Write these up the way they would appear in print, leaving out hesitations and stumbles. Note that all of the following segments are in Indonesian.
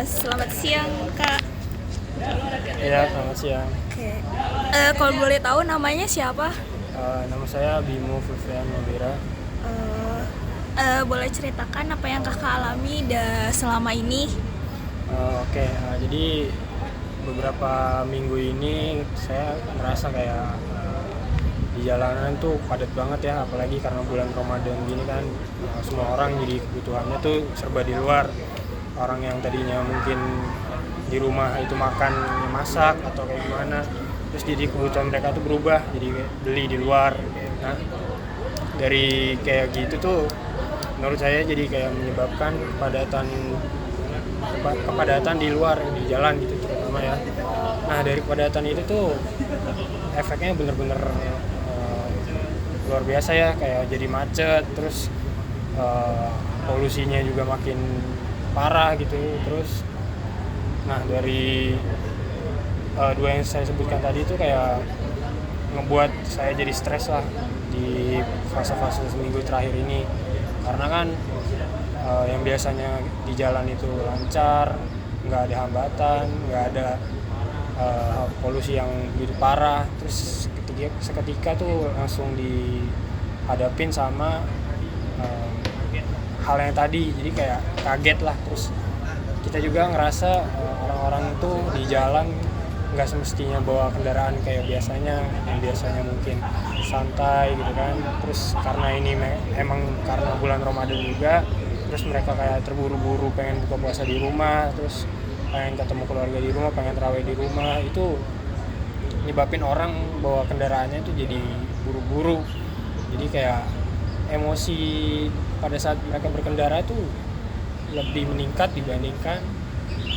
Selamat siang, Kak. Iya, selamat siang. Oke. Kalau boleh tahu namanya siapa? Nama saya Bimo Fulfian Mawira. Boleh ceritakan apa yang Kakak alami selama ini? Jadi beberapa minggu ini saya merasa kayak di jalanan tuh padat banget ya, apalagi karena bulan Ramadan gini kan, semua orang jadi kebutuhannya tuh serba di luar. Orang yang tadinya mungkin di rumah itu makan masak atau kayak gimana, terus jadi kebutuhan mereka tuh berubah jadi beli di luar. Nah, dari kayak gitu tuh menurut saya jadi kayak menyebabkan kepadatan di luar di jalan gitu terutama ya. Nah, dari kepadatan itu tuh efeknya bener-bener luar biasa ya, kayak jadi macet, terus polusinya juga makin parah gitu. Terus nah, dari dua yang saya sebutkan tadi itu kayak ngebuat saya jadi stres lah di fase-fase seminggu terakhir ini, karena kan yang biasanya di jalan itu lancar, nggak ada hambatan, nggak ada polusi yang begitu parah, terus seketika tuh langsung dihadapin sama hal yang tadi, jadi kayak kaget lah. Terus kita juga ngerasa orang-orang tuh di jalan nggak semestinya bawa kendaraan kayak biasanya, yang biasanya mungkin santai gitu kan. Terus karena ini emang karena bulan Ramadan juga, terus mereka kayak terburu-buru pengen buka puasa di rumah, terus pengen ketemu keluarga di rumah, pengen tarawih di rumah, itu nyebabin orang bawa kendaraannya itu jadi buru-buru. Jadi kayak emosi pada saat mereka berkendara itu lebih meningkat dibandingkan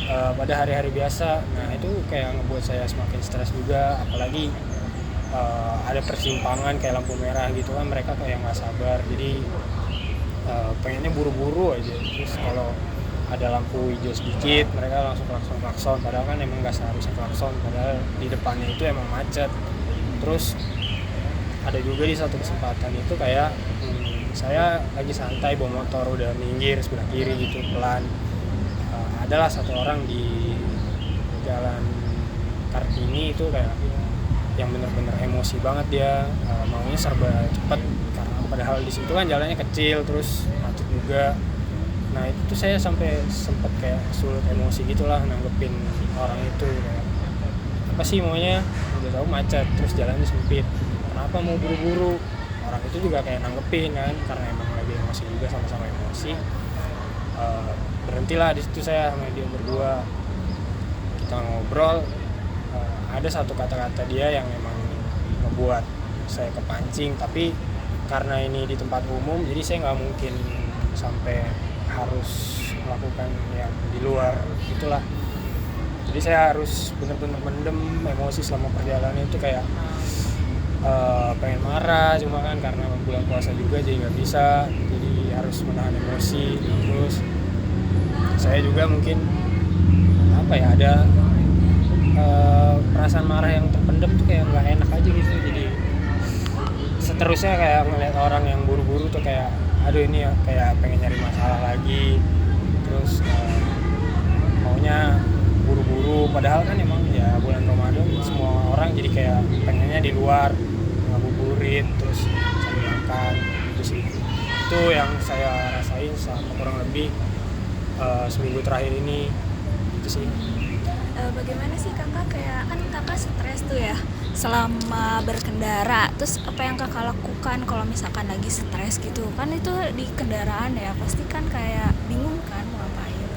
pada hari-hari biasa. Nah, itu kayak ngebuat saya semakin stres juga, apalagi ada persimpangan kayak lampu merah gitu kan, mereka kayak nggak sabar, jadi pengennya buru-buru aja. Terus kalau ada lampu hijau sedikit mereka langsung klakson, padahal kan emang nggak seharusnya klakson, padahal di depannya itu emang macet. Terus ada juga di satu kesempatan itu kayak saya lagi santai bawa motor, udah minggir sebelah kiri gitu pelan, adalah satu orang di jalan Kartini itu kayak yang bener-bener emosi banget dia, maunya serba cepet, karena padahal di situ kan jalannya kecil terus macet juga. Nah, itu tuh saya sampai sempet kayak sulut emosi gitulah nanggepin orang itu, kayak apa sih maunya, udah tahu macet terus jalannya sempit, kenapa mau buru-buru. Orang itu juga kayak nanggepin kan, karena emang lagi emosi juga, sama-sama emosi. Berhentilah di situ saya sama dia berdua, kita ngobrol. Ada satu kata-kata dia yang emang ngebuat saya kepancing, tapi karena ini di tempat umum jadi saya nggak mungkin sampai harus melakukan yang di luar itulah. Jadi saya harus benar-benar mendem emosi selama perjalanan itu, kayak pengen marah, cuma kan karena bulan puasa juga jadi nggak bisa, jadi harus menahan emosi. Terus saya juga mungkin apa ya, ada perasaan marah yang terpendam tuh kayak nggak enak aja gitu. Jadi seterusnya kayak ngeliat orang yang buru-buru tuh kayak aduh, ini ya kayak pengen nyari masalah lagi. Terus maunya buru-buru, padahal kan emang ya bulan Ramadan semua orang jadi kayak pengennya di luar ngabuburit terus sambil makan gitu sih. Itu yang saya rasain selama kurang lebih seminggu terakhir ini gitu sih. Bagaimana sih Kakak, kayak kan Kakak stres tuh ya selama berkendara, terus apa yang Kakak lakukan kalau misalkan lagi stres gitu kan? Itu di kendaraan ya, pasti kan kayak bingung kan mau ngapain.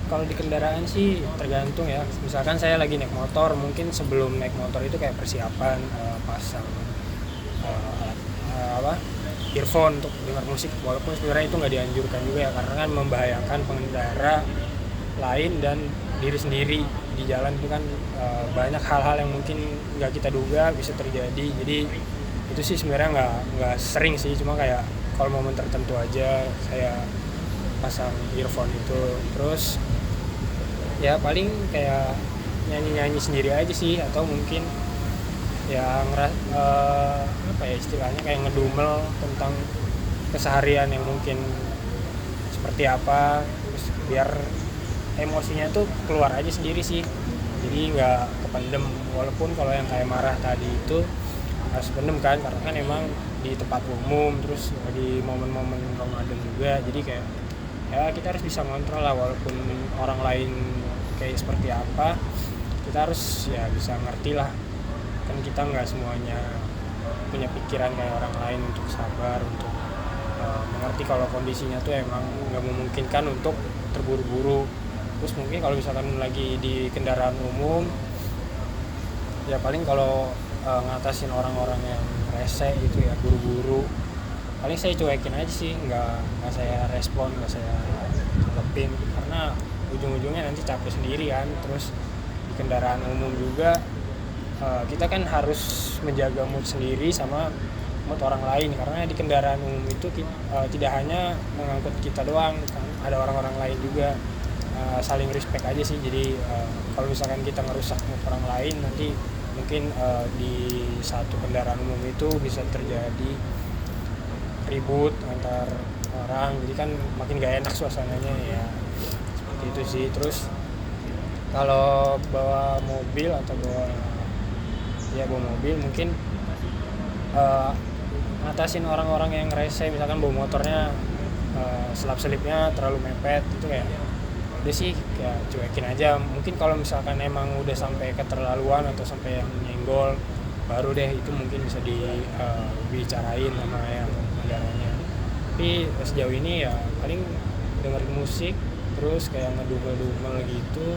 Kalau di kendaraan sih tergantung ya. Misalkan saya lagi naik motor, mungkin sebelum naik motor itu kayak persiapan pasang earphone untuk dengar musik, walaupun sebenarnya itu nggak dianjurkan juga ya, karena kan membahayakan pengendara lain dan diri sendiri. Di jalan itu kan banyak hal-hal yang mungkin nggak kita duga bisa terjadi. Jadi itu sih sebenarnya nggak sering sih, cuma kayak kalau momen tertentu aja saya pasang earphone itu. Terus ya paling kayak nyanyi-nyanyi sendiri aja sih, atau mungkin ya apa ya istilahnya, kayak ngedumel tentang keseharian yang mungkin seperti apa, terus biar emosinya tuh keluar aja sendiri sih, jadi nggak kependem. Walaupun kalau yang kayak marah tadi itu harus pendem kan, karena kan emang di tempat umum, terus di momen-momen Ramadan juga, jadi kayak ya kita harus bisa ngontrol lah, walaupun orang lain kayak seperti apa, kita harus ya bisa ngerti lah, kan kita nggak semuanya punya pikiran kayak orang lain untuk sabar, untuk mengerti kalau kondisinya tuh emang nggak memungkinkan untuk terburu-buru. Terus mungkin kalau misalkan lagi di kendaraan umum, ya paling kalau ngatasin orang-orang yang rese gitu ya, buru-buru, paling saya cuekin aja sih, nggak saya respon, nggak saya tanggepin, karena ujung-ujungnya nanti capek sendiri kan. Terus di kendaraan umum juga kita kan harus menjaga mood sendiri sama mood orang lain, karena di kendaraan umum itu tidak hanya mengangkut kita doang kan, ada orang-orang lain juga. Saling respect aja sih, jadi kalau misalkan kita ngerusak mood orang lain, nanti mungkin di satu kendaraan umum itu bisa terjadi ribut antar orang, jadi kan makin gak enak suasananya ya, seperti itu sih. Terus kalau bawa mobil atau bawa mobil, mungkin ngatasin orang-orang yang rese, misalkan bawa motornya selap-selipnya terlalu mepet, itu kayak udah sih kayak cuekin aja. Mungkin kalau misalkan emang udah sampai keterlaluan atau sampai yang nyenggol, baru deh itu mungkin bisa dibicarain sama yang kendaraannya. Tapi sejauh ini ya paling dengerin musik, terus kayak ngedumel-dumel gitu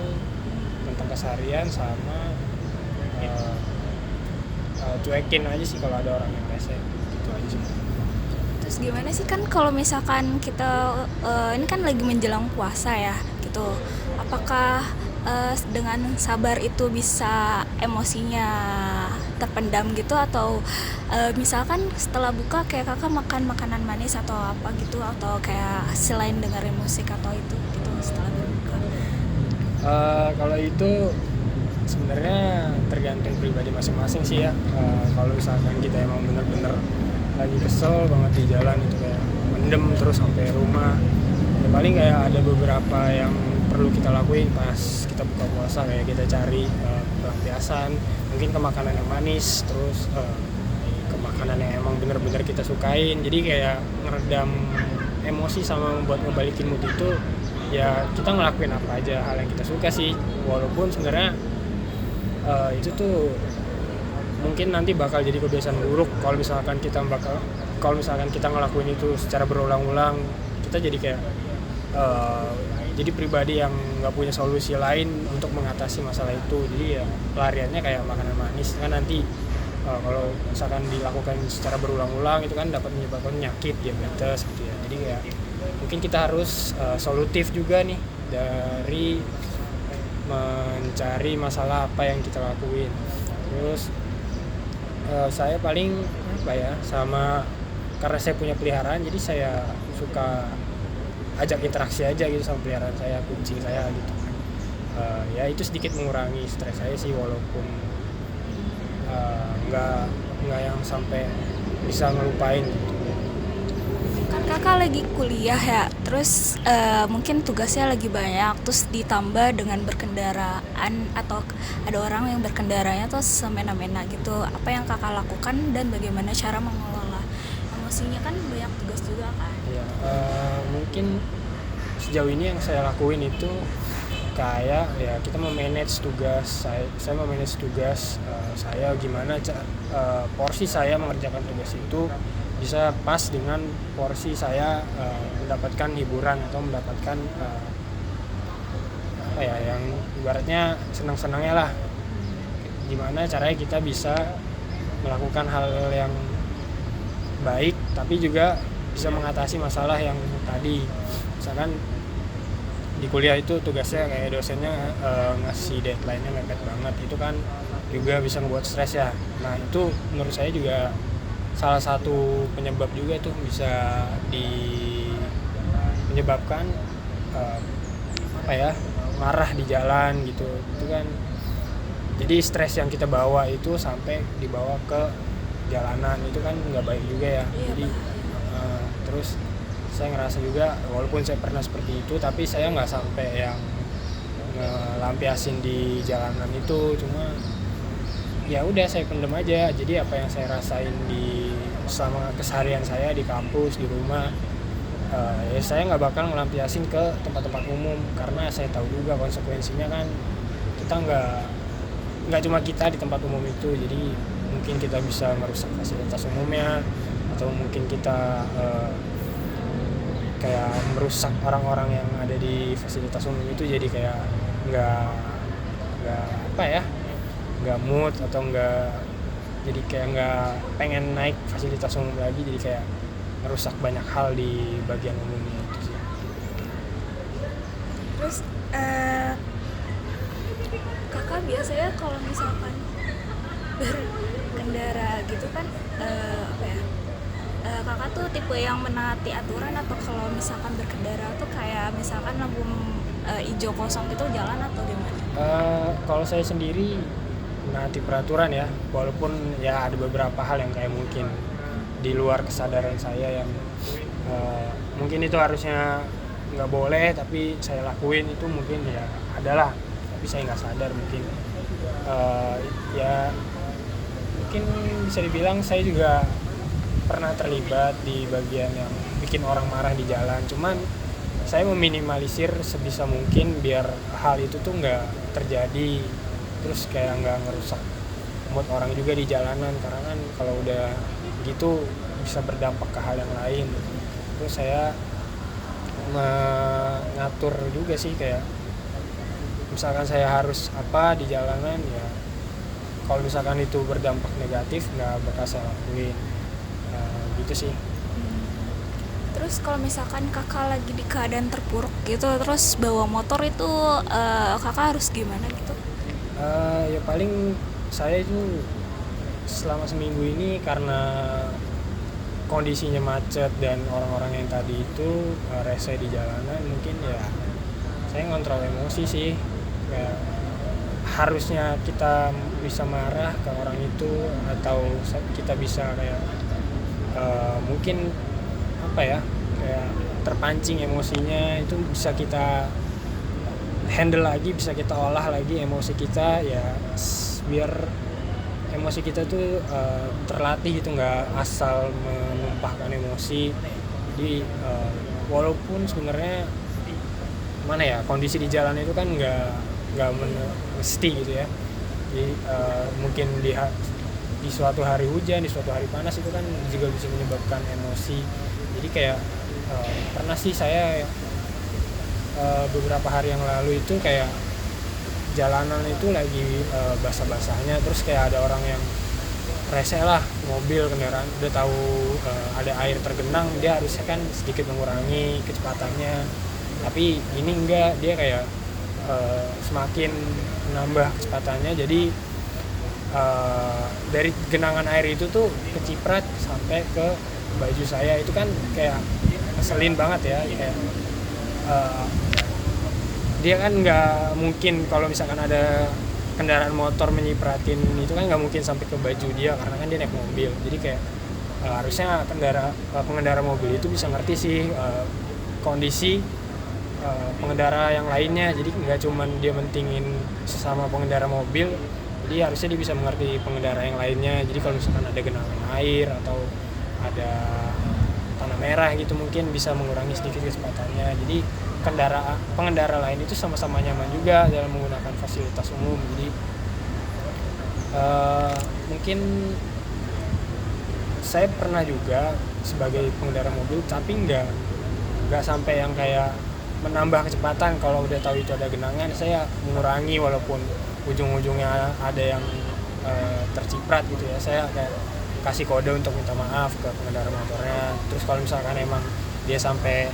tentang keseharian, sama cuekin aja sih kalau ada orang yang rese, gitu aja sih. Terus gimana sih, kan kalau misalkan kita ini kan lagi menjelang puasa ya gitu, apakah dengan sabar itu bisa emosinya terpendam gitu, atau misalkan setelah buka kayak kakak makan makanan manis atau apa gitu, atau kayak selain dengerin musik atau itu gitu setelah berbuka? Kalau itu sebenarnya tergantung pribadi masing-masing sih ya. Kalau misalkan kita emang bener-bener lagi kesel banget di jalan, itu kayak mendem terus sampai rumah, ya paling kayak ada beberapa yang perlu kita lakuin pas kita buka puasa, kayak kita cari pelampiasan, mungkin ke makanan yang manis, terus ke makanan yang emang bener-bener kita sukain. Jadi kayak ngeredam emosi sama membuat ngebalikin mood itu, ya kita ngelakuin apa aja hal yang kita suka sih, walaupun sebenarnya itu tuh mungkin nanti bakal jadi kebiasaan buruk kalau misalkan kita ngelakuin itu secara berulang-ulang. Kita jadi kayak jadi pribadi yang nggak punya solusi lain untuk mengatasi masalah itu, jadi ya pelariannya kayak makanan manis kan. Nanti kalau misalkan dilakukan secara berulang-ulang itu kan dapat menyebabkan penyakit diabetes gitu ya. Jadi ya mungkin kita harus solutif juga nih dari mencari masalah apa yang kita lakuin. Terus saya paling sama, karena saya punya peliharaan, jadi saya suka ajak interaksi aja gitu sama peliharaan saya, kucing saya gitu. Ya itu sedikit mengurangi stres saya sih, walaupun nggak yang sampai bisa ngelupain gitu. Kan kakak lagi kuliah ya, terus mungkin tugasnya lagi banyak, terus ditambah dengan berkendaraan atau ada orang yang berkendaranya tuh semena-mena gitu. Apa yang kakak lakukan dan bagaimana cara mengelola emosinya, kan banyak tugas juga kan? Ya, mungkin sejauh ini yang saya lakuin itu kayak ya kita memanage tugas. Saya memanage tugas saya gimana porsi saya mengerjakan tugas itu bisa pas dengan porsi saya mendapatkan hiburan atau mendapatkan yang ibaratnya senang-senangnya lah. Gimana caranya kita bisa melakukan hal yang baik tapi juga bisa mengatasi masalah yang tadi. Misalkan di kuliah itu tugasnya kayak dosennya ngasih deadline-nya mepet banget, itu kan juga bisa membuat stres ya. Nah itu menurut saya juga salah satu penyebab juga tuh, bisa menyebabkan marah di jalan gitu. Itu kan jadi stres yang kita bawa itu sampai dibawa ke jalanan, itu kan nggak baik juga ya. Jadi terus saya ngerasa juga, walaupun saya pernah seperti itu, tapi saya nggak sampai yang ngelampiasin di jalanan itu, cuma ya udah saya pendem aja. Jadi apa yang saya rasain di selama keseharian saya di kampus, di rumah, ya saya nggak bakal ngelampiasin ke tempat-tempat umum, karena saya tahu juga konsekuensinya kan. Kita nggak cuma kita di tempat umum itu, jadi mungkin kita bisa merusak fasilitas umumnya, atau mungkin kita kayak merusak orang-orang yang ada di fasilitas umum itu, jadi kayak nggak apa ya, nggak mood, atau nggak, jadi kayak nggak pengen naik fasilitas umum lagi, jadi kayak merusak banyak hal di bagian umumnya itu sih. Terus kakak biasanya kalau misalkan berkendara gitu kan, apa ya, kakak tuh tipe yang menaati aturan, atau kalau misalkan berkendara tuh kayak misalkan lampu hijau kosong gitu jalan, atau gimana? Kalau saya sendiri menaati peraturan ya, walaupun ya ada beberapa hal yang kayak mungkin di luar kesadaran saya yang mungkin itu harusnya nggak boleh tapi saya lakuin, itu mungkin ya adalah, tapi saya nggak sadar mungkin. Ya mungkin bisa dibilang saya juga pernah terlibat di bagian yang bikin orang marah di jalan, cuman saya meminimalisir sebisa mungkin biar hal itu tuh nggak terjadi, terus kayak nggak ngerusak mood orang juga di jalanan, karena kan kalau udah gitu bisa berdampak ke hal yang lain. Terus saya mengatur juga sih, kayak misalkan saya harus apa di jalanan, ya kalau misalkan itu berdampak negatif nggak bakal saya lakuin, gitu sih. Terus kalau misalkan kakak lagi di keadaan terpuruk gitu, terus bawa motor itu kakak harus gimana gitu? Ya paling saya itu selama seminggu ini karena kondisinya macet dan orang-orang yang tadi itu rese di jalanan, mungkin ya saya ngontrol emosi sih. Kayak harusnya kita bisa marah ke orang itu, atau kita bisa kayak mungkin apa ya, kayak terpancing emosinya itu bisa kita handle lagi, bisa kita olah lagi emosi kita, ya biar emosi kita tuh terlatih gitu, nggak asal menumpahkan emosi. Jadi walaupun sebenarnya mana ya, kondisi di jalan itu kan nggak mesti gitu ya. Jadi mungkin di suatu hari hujan, di suatu hari panas itu kan juga bisa menyebabkan emosi. Jadi kayak pernah sih saya beberapa hari yang lalu itu kayak jalanan itu lagi basah-basahnya, terus kayak ada orang yang rese lah, mobil, kendaraan udah tahu ada air tergenang, dia harusnya kan sedikit mengurangi kecepatannya, tapi ini enggak, dia kayak semakin menambah kecepatannya. Jadi dari genangan air itu tuh keciprat sampai ke baju saya, itu kan kayak ngeselin banget ya. Kayak dia kan nggak mungkin, kalau misalkan ada kendaraan motor menyipratin itu kan nggak mungkin sampai ke baju dia, karena kan dia naik mobil. Jadi kayak harusnya pengendara mobil itu bisa ngerti sih kondisi pengendara yang lainnya. Jadi nggak cuman dia mentingin sesama pengendara mobil, jadi harusnya dia bisa mengerti pengendara yang lainnya. Jadi kalau misalkan ada genangan air atau ada tanah merah gitu, mungkin bisa mengurangi sedikit kecepatannya. Jadi pengendara lain itu sama-sama nyaman juga dalam menggunakan fasilitas umum. Jadi mungkin saya pernah juga sebagai pengendara mobil, tapi nggak sampai yang kayak menambah kecepatan. Kalau udah tahu itu ada genangan, saya mengurangi, walaupun ujung-ujungnya ada yang terciprat gitu ya, saya kayak kasih kode untuk minta maaf ke pengendara motornya. Terus kalau misalkan emang dia sampai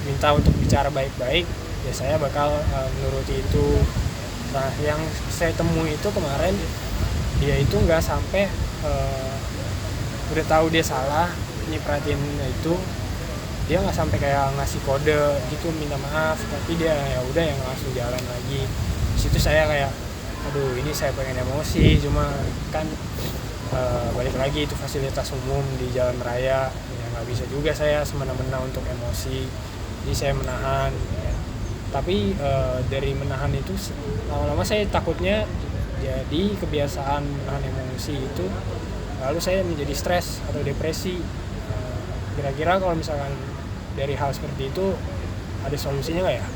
minta untuk bicara baik-baik, ya saya bakal menuruti itu. Nah, yang saya temui itu kemarin, dia itu nggak sampai udah tahu dia salah nyipratin itu, dia nggak sampai kayak ngasih kode gitu minta maaf, tapi dia ya udah yang langsung jalan lagi. Di situ saya kayak, aduh ini saya pengen emosi, cuma kan balik lagi itu fasilitas umum di jalan raya, ya nggak bisa juga saya semena-mena untuk emosi. Jadi saya menahan ya. Tapi dari menahan itu lama-lama saya takutnya jadi kebiasaan menahan emosi itu, lalu saya menjadi stres atau depresi. Kira-kira kalau misalkan dari hal seperti itu ada solusinya nggak ya?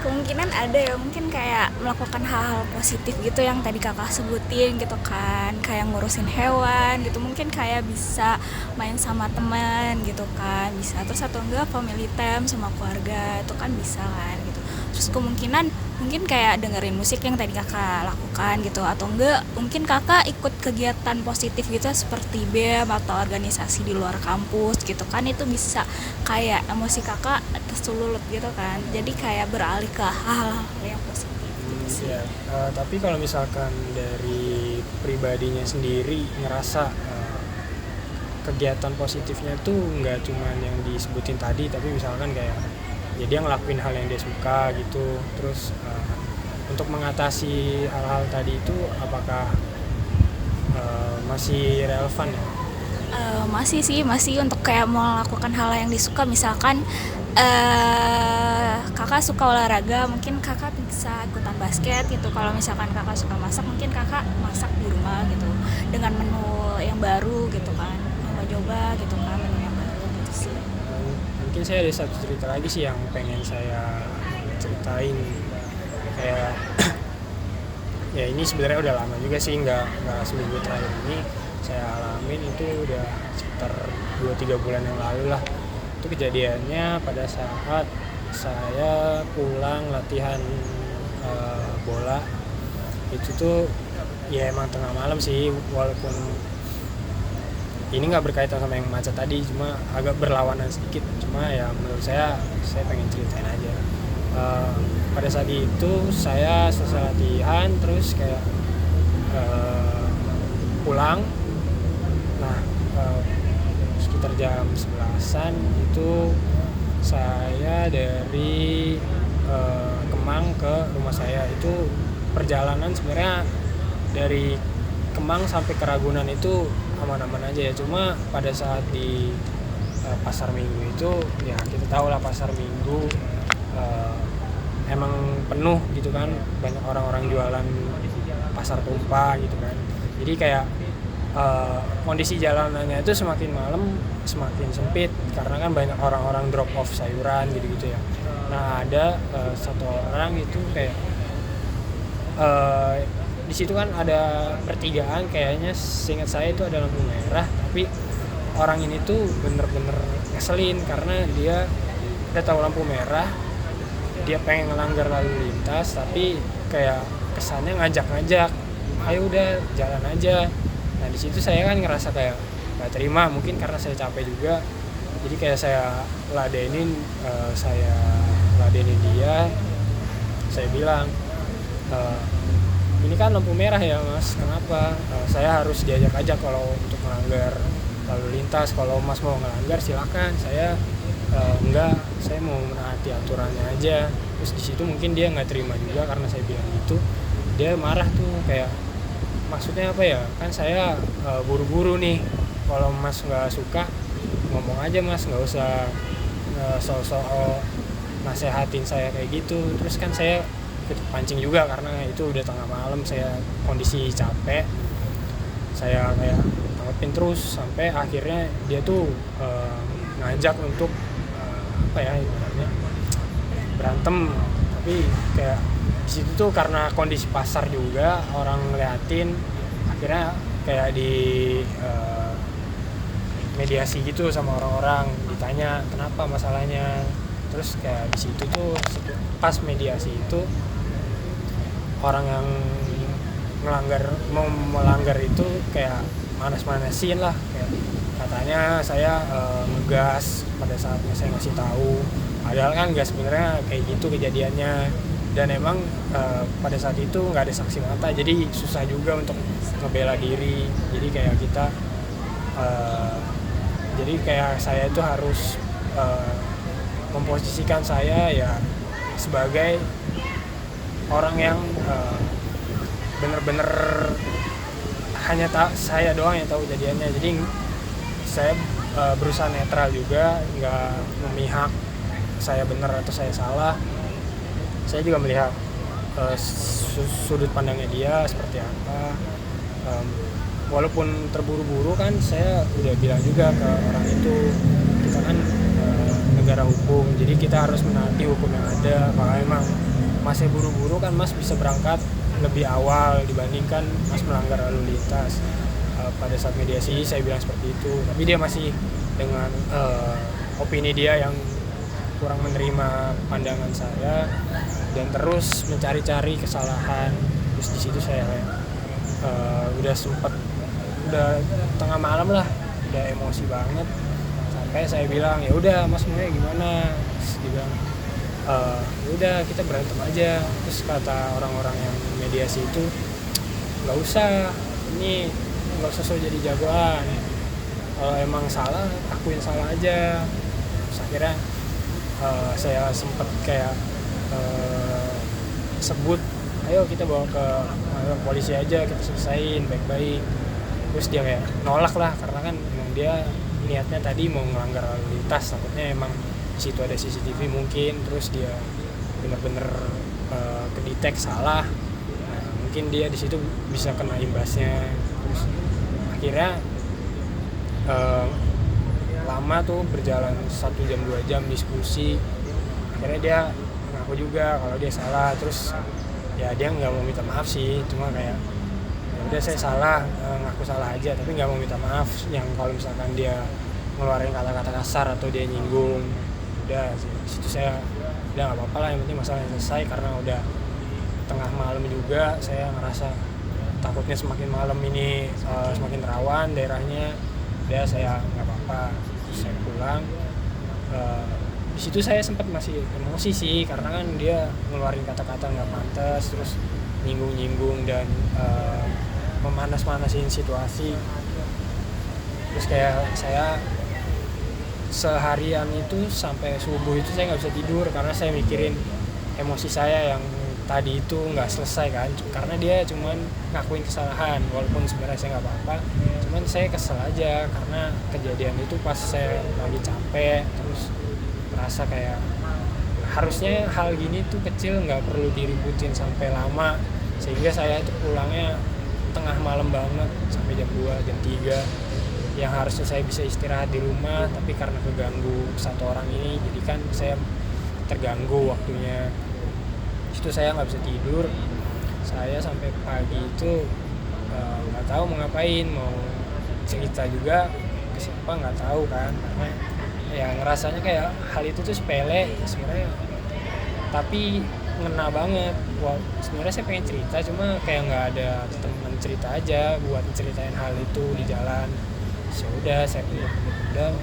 Kemungkinan ada ya, mungkin kayak melakukan hal-hal positif gitu yang tadi kakak sebutin gitu kan, kayak ngurusin hewan gitu, mungkin kayak bisa main sama teman gitu kan, bisa, terus atau enggak family time sama keluarga itu kan bisa kan gitu. Terus kemungkinan mungkin kayak dengerin musik yang tadi kakak lakukan gitu, atau enggak mungkin kakak ikut kegiatan positif gitu seperti BEM atau organisasi di luar kampus gitu kan, itu bisa kayak emosi kakak tersulut gitu kan, jadi kayak beralih ke hal-hal yang positif gitu sih. Ya, tapi kalau misalkan dari pribadinya sendiri ngerasa kegiatan positifnya tuh nggak cuma yang disebutin tadi, tapi misalkan kayak ya dia ngelakuin hal yang dia suka gitu, terus untuk mengatasi hal-hal tadi itu apakah masih relevan ya? Masih sih, masih untuk kayak melakukan hal yang disuka, misalkan kakak suka olahraga, mungkin kakak bisa ikutan basket gitu. Kalau misalkan kakak suka masak, mungkin kakak masak di rumah gitu dengan menu yang baru gitu kan, coba-coba gitu kan menu yang baru gitu sih. Mungkin saya ada satu cerita lagi sih yang pengen saya ceritain, kayak ya ini sebenarnya udah lama juga sih, nggak seminggu terakhir ini saya alamin, itu udah sekitar 2-3 bulan yang lalu lah. Itu kejadiannya pada saat saya pulang latihan bola. Itu tuh ya emang tengah malam sih, walaupun ini nggak berkaitan sama yang macet tadi, cuma agak berlawanan sedikit, cuma ya menurut saya pengen ceritain aja. Pada saat itu saya selesai latihan, terus kayak pulang. Nah, sekitar jam 11-an itu saya dari Kemang ke rumah saya. Itu perjalanan sebenarnya dari Kemang sampai ke Ragunan itu aman-aman aja ya, cuma pada saat di pasar Minggu itu ya kita tahu lah, pasar Minggu emang penuh gitu kan, banyak orang-orang jualan pasar tumpah gitu kan. Jadi kayak kondisi jalanannya itu semakin malam semakin sempit karena kan banyak orang-orang drop off sayuran gitu-gitu ya. Nah, ada satu orang itu kayak di situ kan ada pertigaan, kayaknya seingat saya itu ada lampu merah, tapi orang ini tuh bener-bener ngeselin karena dia udah tahu lampu merah, dia pengen ngelanggar lalu lintas, tapi kayak kesannya ngajak-ngajak, ayo udah jalan aja. Nah, di situ saya kan ngerasa kayak gak terima, mungkin karena saya capek juga, jadi kayak saya ladenin dia. Saya bilang, ini kan lampu merah ya mas, kenapa saya harus diajak aja kalau untuk melanggar lalu lintas? Kalau mas mau melanggar silakan, saya enggak, saya mau menaati aturannya aja. Terus di situ mungkin dia nggak terima juga karena saya bilang gitu. Dia marah tuh, kayak maksudnya apa ya, kan saya buru-buru nih, kalau mas nggak suka ngomong aja mas, nggak usah sok-sok nasehatin saya kayak gitu. Terus kan saya pancing juga karena itu udah tengah malam, saya kondisi capek, saya kayak tanggepin terus sampai akhirnya dia tuh ngajak untuk apa ya ibaratnya berantem. Tapi kayak di situ tuh karena kondisi pasar juga, orang ngeliatin, akhirnya kayak di mediasi gitu sama orang-orang, ditanya kenapa masalahnya. Terus kayak di situ tuh pas mediasi itu orang yang mau melanggar itu kayak manas-manasin lah, kayak katanya saya ngegas pada saatnya saya ngasih tahu, padahal kan nggak, sebenarnya kayak gitu kejadiannya. Dan emang pada saat itu nggak ada saksi mata, jadi susah juga untuk ngebela diri. Jadi kayak kita jadi kayak saya itu harus memposisikan saya ya sebagai orang yang bener-bener hanya saya doang yang tahu kejadiannya. Jadi saya berusaha netral juga, nggak memihak saya benar atau saya salah. Saya juga melihat sudut pandangnya dia seperti apa. Walaupun terburu-buru kan saya udah bilang juga ke orang itu, kita kan negara hukum, jadi kita harus menaati hukum yang ada. Kalau emang masih buru-buru kan Mas bisa berangkat lebih awal dibandingkan Mas melanggar lalu lintas. Pada saat mediasi saya bilang seperti itu, tapi dia masih dengan opini dia yang kurang menerima pandangan saya dan terus mencari-cari kesalahan. Terus di situ saya udah tengah malam lah, udah emosi banget, sampai saya bilang ya udah Mas maunya gimana. Terus dia bilang udah kita berantem aja. Terus kata orang-orang yang mediasi itu, nggak usah, ini nggak usah so jadi jagoan, kalau emang salah akuin salah aja. Terus akhirnya saya sempet kayak sebut, ayo kita bawa ke polisi aja, kita selesain baik-baik. Terus dia kayak nolak lah, karena kan emang dia niatnya tadi mau melanggar lalu lintas, takutnya emang di situ ada CCTV mungkin, terus dia bener-bener kedetek salah. Nah, mungkin dia di situ bisa kena imbasnya. Terus akhirnya lama tuh, berjalan 1 jam 2 jam diskusi. Akhirnya dia ngaku juga kalau dia salah. Terus ya dia nggak mau minta maaf sih, cuma kayak ya udah saya salah, ngaku salah aja, tapi nggak mau minta maaf. Yang kalau misalkan dia ngeluarin kata-kata kasar atau dia nyinggung, udah di situ saya udah nggak apa-apa lah, yang penting masalahnya selesai. Karena udah tengah malam juga, saya ngerasa takutnya semakin malam ini semakin rawan daerahnya. Udah saya nggak apa-apa, terus saya pulang. Di situ saya sempat masih emosi sih, karena kan dia ngeluarin kata-kata nggak pantas, terus nyinggung-nyinggung dan memanas-manasin situasi. Terus kayak saya seharian itu sampai subuh itu saya nggak bisa tidur, karena saya mikirin emosi saya yang tadi itu nggak selesai kan, karena dia cuman ngakuin kesalahan walaupun sebenarnya saya nggak apa-apa. Cuman saya kesel aja karena kejadian itu pas saya lagi capek, terus merasa kayak harusnya hal gini tuh kecil, nggak perlu diributin sampai lama, sehingga saya itu pulangnya tengah malam banget sampai jam 2, jam 3, yang harusnya saya bisa istirahat di rumah, tapi karena keganggu satu orang ini, jadi kan saya terganggu waktunya. Itu saya nggak bisa tidur, saya sampai pagi itu nggak tahu mau ngapain, mau cerita juga ke siapa nggak tahu kan, karena ya ngerasanya kayak hal itu tuh sepele sebenarnya, tapi ngena banget. Wah, sebenarnya saya pengen cerita, cuma kayak nggak ada teman cerita aja buat ceritain hal itu di jalan. Ya udah saya pendam.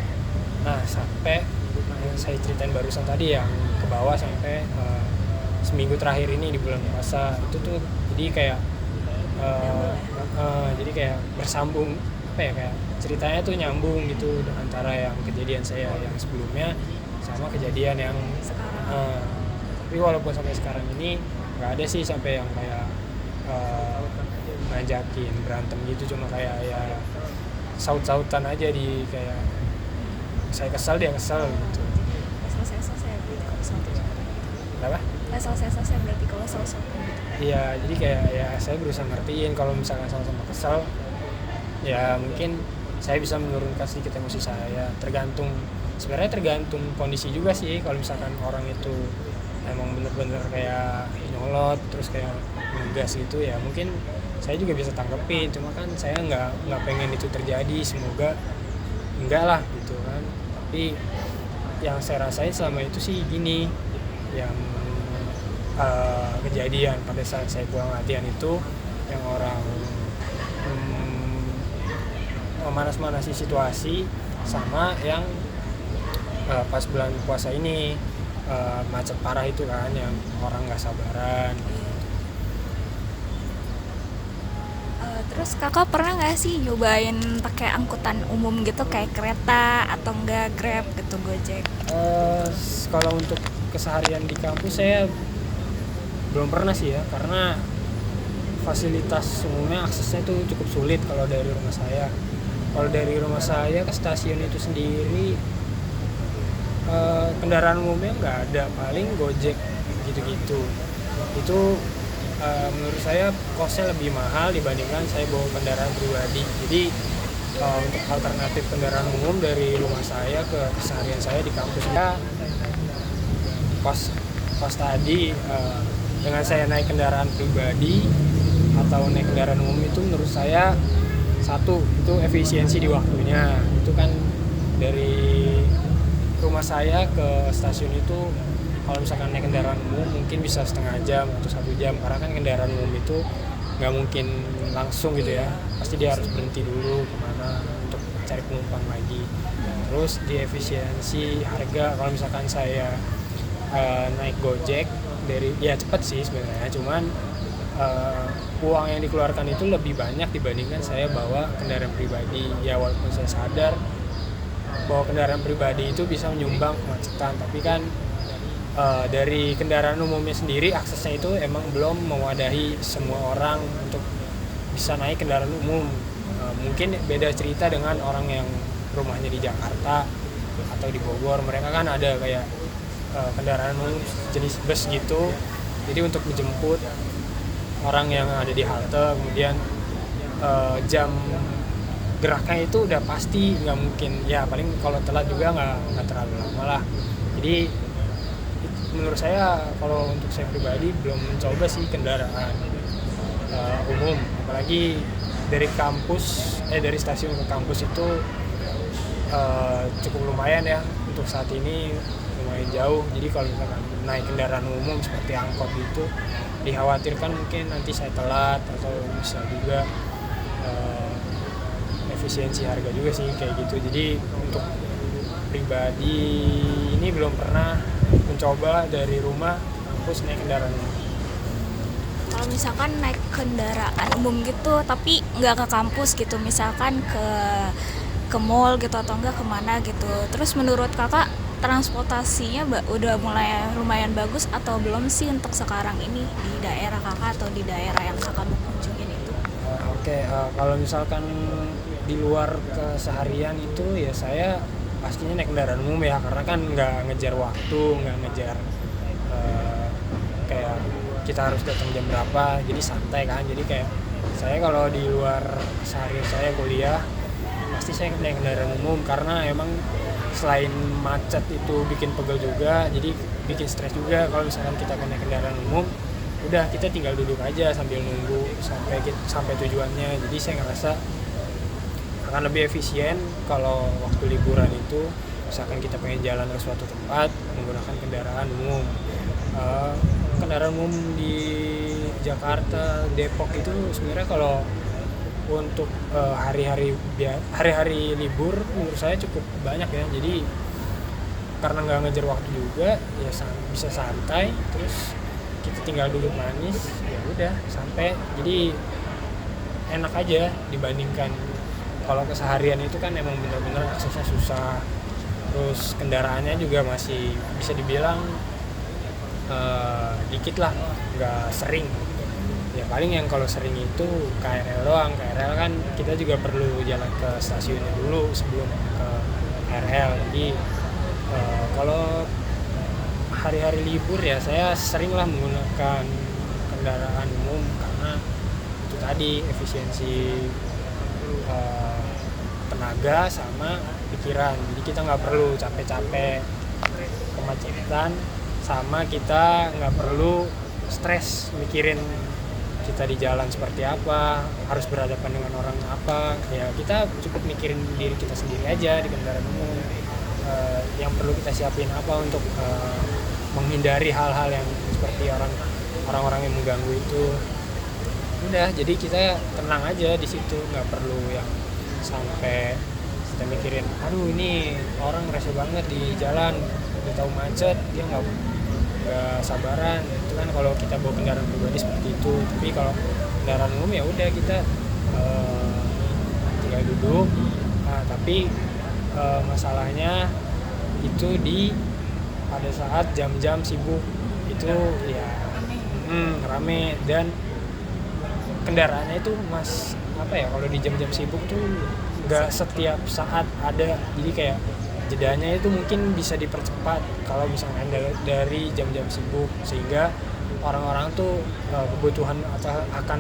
Nah, sampai saya ceritain barusan tadi yang ke bawah, sampai seminggu terakhir ini di bulan puasa itu tuh jadi kayak jadi kayak bersambung, apa ya, kayak ceritanya tuh nyambung gitu antara yang kejadian saya yang sebelumnya sama kejadian yang tapi walaupun sampai sekarang ini nggak ada sih sampai yang kayak ngajakin berantem gitu, cuma kayak ya saut-sautan aja, di kayak saya kesal dia kesal gitu. Selesai berarti kalau selesai. Kenapa? Selesai berarti kalau selesai. Iya, jadi kayak ya saya berusaha ngertiin kalau misalkan sama-sama kesal, ya mungkin saya bisa menurunkan sedikit emosi saya. Sebenarnya tergantung kondisi juga sih. Kalau misalkan orang itu emang bener-bener kayak nyolot terus kayak ngegas gitu, ya mungkin saya juga bisa tanggepin. Cuma kan saya nggak pengen itu terjadi, semoga enggak lah gitu kan. Tapi yang saya rasain selama itu sih gini, yang kejadian pada saat saya pulang latihan itu, yang orang memanas-manasi situasi, sama yang pas bulan puasa ini macet parah itu kan, yang orang nggak sabaran. Terus kakak pernah nggak sih nyobain pakai angkutan umum gitu, kayak kereta atau enggak Grab gitu, Gojek? Kalau untuk keseharian di kampus saya belum pernah sih ya, karena fasilitas umumnya aksesnya itu cukup sulit kalau dari rumah saya. Kalau dari rumah saya ke stasiun itu sendiri kendaraan umumnya nggak ada, paling Gojek gitu-gitu. Itu menurut saya kosnya lebih mahal dibandingkan saya bawa kendaraan pribadi. Jadi untuk alternatif kendaraan umum dari rumah saya ke keseharian saya di kampus, ya kos tadi, dengan saya naik kendaraan pribadi atau naik kendaraan umum itu menurut saya, satu itu efisiensi di waktunya. Itu kan dari rumah saya ke stasiun itu kalau misalkan naik kendaraan umum mungkin bisa setengah jam atau 1 jam, karena kan kendaraan umum itu nggak mungkin langsung gitu ya, pasti dia harus berhenti dulu kemana untuk cari penumpang lagi. Terus di efisiensi harga, kalau misalkan saya naik Gojek dari, ya cepet sih sebenarnya, cuman uang yang dikeluarkan itu lebih banyak dibandingkan saya bawa kendaraan pribadi. Ya walaupun saya sadar bahwa kendaraan pribadi itu bisa menyumbang kemacetan, tapi kan dari kendaraan umumnya sendiri aksesnya itu emang belum mewadahi semua orang untuk bisa naik kendaraan umum. Mungkin beda cerita dengan orang yang rumahnya di Jakarta atau di Bogor, mereka kan ada kayak kendaraan umum jenis bus gitu, jadi untuk menjemput orang yang ada di halte, kemudian jam geraknya itu udah pasti nggak mungkin, ya paling kalau telat juga nggak terlalu lama lah. Jadi menurut saya kalau untuk saya pribadi belum mencoba sih kendaraan umum, apalagi dari dari stasiun ke kampus itu cukup lumayan ya untuk saat ini, lumayan jauh. Jadi kalau misalkan naik kendaraan umum seperti angkot itu dikhawatirkan mungkin nanti saya telat, atau bisa juga efisiensi harga juga sih kayak gitu. Jadi untuk pribadi ini belum pernah mencoba dari rumah kampus naik kendaraan umum. Kalau misalkan naik kendaraan umum gitu tapi nggak ke kampus gitu, misalkan ke mall gitu atau enggak kemana gitu, terus menurut kakak transportasinya udah mulai lumayan bagus atau belum sih untuk sekarang ini di daerah kakak atau di daerah yang kakak mau kunjungin itu? Kalau misalkan di luar keseharian itu ya saya pastinya naik kendaraan umum ya, karena kan nggak ngejar waktu, nggak ngejar kayak kita harus datang jam berapa, jadi santai kan. Jadi kayak saya kalau di luar sehari saya kuliah pasti saya naik kendaraan umum, karena emang selain macet itu bikin pegel juga, jadi bikin stres juga. Kalau misalkan kita naik kendaraan umum, udah kita tinggal duduk aja sambil nunggu sampai tujuannya. Jadi saya ngerasa akan lebih efisien kalau waktu liburan itu misalkan kita pengen jalan ke suatu tempat menggunakan kendaraan umum. Kendaraan umum di Jakarta, Depok itu sebenarnya kalau untuk hari-hari libur menurut saya cukup banyak ya. Jadi karena nggak ngejar waktu juga ya, bisa santai, terus kita tinggal duduk manis, ya udah sampai. Jadi enak aja dibandingkan kalau keseharian itu kan emang bener-bener aksesnya susah, terus kendaraannya juga masih bisa dibilang dikit lah, nggak sering. Ya paling yang kalau sering itu KRL doang. KRL kan kita juga perlu jalan ke stasiunnya dulu sebelum ke KRL. Jadi kalau hari-hari libur ya saya sering lah menggunakan kendaraan umum, karena itu tadi efisiensi tenaga sama pikiran. Jadi kita nggak perlu capek-capek kemacetan, sama kita nggak perlu stres mikirin kita di jalan seperti apa, harus berhadapan dengan orang apa. Ya kita cukup mikirin diri kita sendiri aja di kendaraan umum. Yang perlu kita siapin apa untuk menghindari hal-hal yang seperti orang-orang yang mengganggu itu. Udah, jadi kita tenang aja di situ, nggak perlu yang sampai kita mikirin, aduh ini orang rese banget di jalan, udah tahu macet dia nggak sabaran. Itu kan kalau kita bawa kendaraan pribadi seperti itu. Tapi kalau kendaraan umum ya udah kita tinggal duduk. Nah, tapi masalahnya itu pada saat jam-jam sibuk itu ya rame, dan kendaraannya itu kalau di jam-jam sibuk tuh nggak setiap saat ada. Jadi kayak jedanya itu mungkin bisa dipercepat kalau misalkan dari jam-jam sibuk, sehingga orang-orang tuh kebutuhan atau akan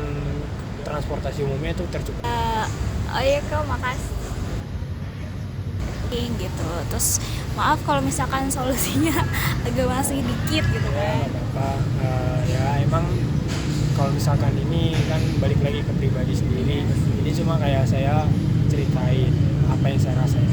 transportasi umumnya itu tercukupi. Oh iya Kak, makasih gitu. Terus maaf kalau misalkan solusinya agak masih dikit gitu Ya kan. nggak apa-apa. Ya emang kalau misalkan ini kan balik lagi ke pribadi sendiri, ini cuma kayak saya ceritain apa yang saya rasain.